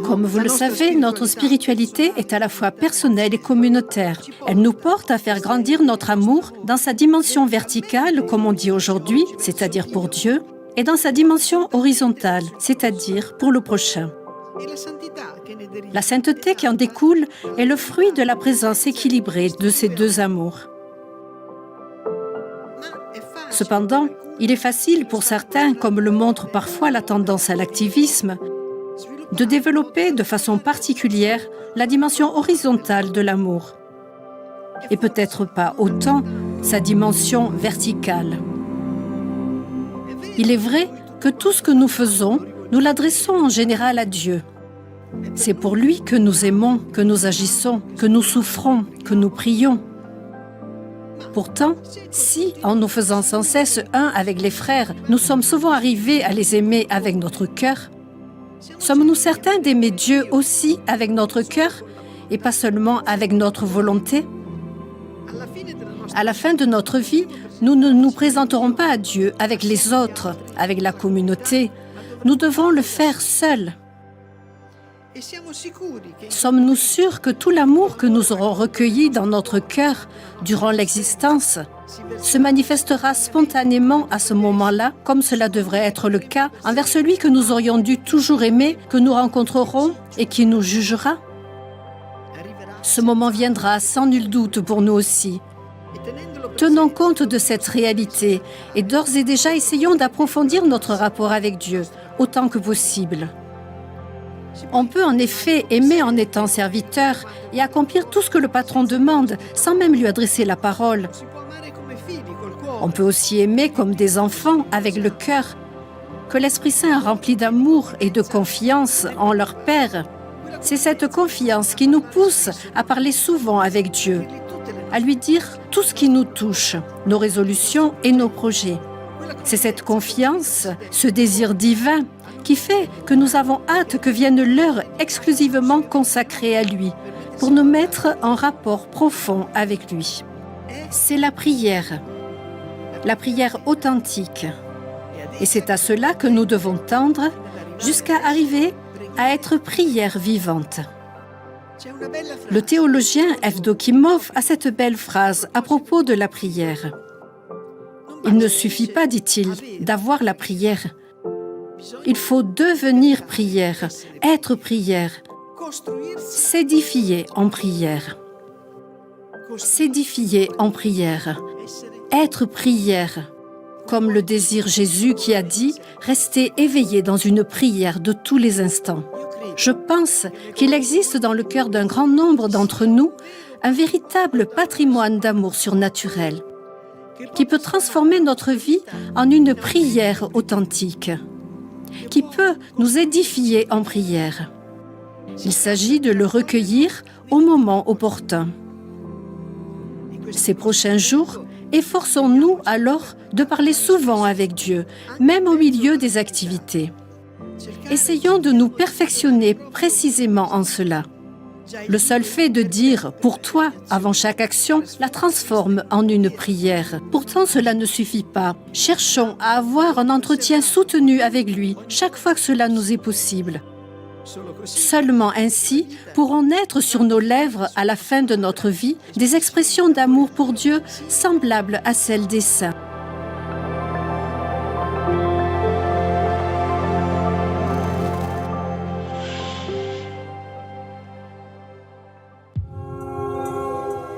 Comme vous le savez, notre spiritualité est à la fois personnelle et communautaire. Elle nous porte à faire grandir notre amour dans sa dimension verticale, comme on dit aujourd'hui, c'est-à-dire pour Dieu, et dans sa dimension horizontale, c'est-à-dire pour le prochain. La sainteté qui en découle est le fruit de la présence équilibrée de ces deux amours. Cependant, il est facile pour certains, comme le montre parfois la tendance à l'activisme, de développer de façon particulière la dimension horizontale de l'amour, et peut-être pas autant sa dimension verticale. Il est vrai que tout ce que nous faisons, nous l'adressons en général à Dieu. C'est pour lui que nous aimons, que nous agissons, que nous souffrons, que nous prions. Pourtant, si, en nous faisant sans cesse un avec les frères, nous sommes souvent arrivés à les aimer avec notre cœur, sommes-nous certains d'aimer Dieu aussi avec notre cœur et pas seulement avec notre volonté? À la fin de notre vie, nous ne nous présenterons pas à Dieu avec les autres, avec la communauté. Nous devons le faire seuls. Sommes-nous sûrs que tout l'amour que nous aurons recueilli dans notre cœur durant l'existence se manifestera spontanément à ce moment-là, comme cela devrait être le cas, envers celui que nous aurions dû toujours aimer, que nous rencontrerons et qui nous jugera? Ce moment viendra sans nul doute pour nous aussi. Tenons compte de cette réalité et d'ores et déjà essayons d'approfondir notre rapport avec Dieu autant que possible. On peut en effet aimer en étant serviteur et accomplir tout ce que le patron demande sans même lui adresser la parole. On peut aussi aimer comme des enfants avec le cœur que l'Esprit Saint a rempli d'amour et de confiance en leur Père. C'est cette confiance qui nous pousse à parler souvent avec Dieu, à lui dire tout ce qui nous touche, nos résolutions et nos projets. C'est cette confiance, ce désir divin, qui fait que nous avons hâte que vienne l'heure exclusivement consacrée à lui, pour nous mettre en rapport profond avec lui. C'est la prière authentique. Et c'est à cela que nous devons tendre jusqu'à arriver à être prière vivante. Le théologien Evdokimov a cette belle phrase à propos de la prière. Il ne suffit pas, dit-il, d'avoir la prière. Il faut devenir prière, être prière, s'édifier en prière. S'édifier en prière, être prière, comme le désire Jésus qui a dit « Restez éveillés dans une prière de tous les instants ». Je pense qu'il existe dans le cœur d'un grand nombre d'entre nous un véritable patrimoine d'amour surnaturel qui peut transformer notre vie en une prière authentique, qui peut nous édifier en prière. Il s'agit de le recueillir au moment opportun. Ces prochains jours, efforçons-nous alors de parler souvent avec Dieu, même au milieu des activités. Essayons de nous perfectionner précisément en cela. Le seul fait de dire « pour toi » avant chaque action la transforme en une prière. Pourtant, cela ne suffit pas. Cherchons à avoir un entretien soutenu avec lui chaque fois que cela nous est possible. Seulement ainsi pourront naître sur nos lèvres à la fin de notre vie des expressions d'amour pour Dieu semblables à celles des saints.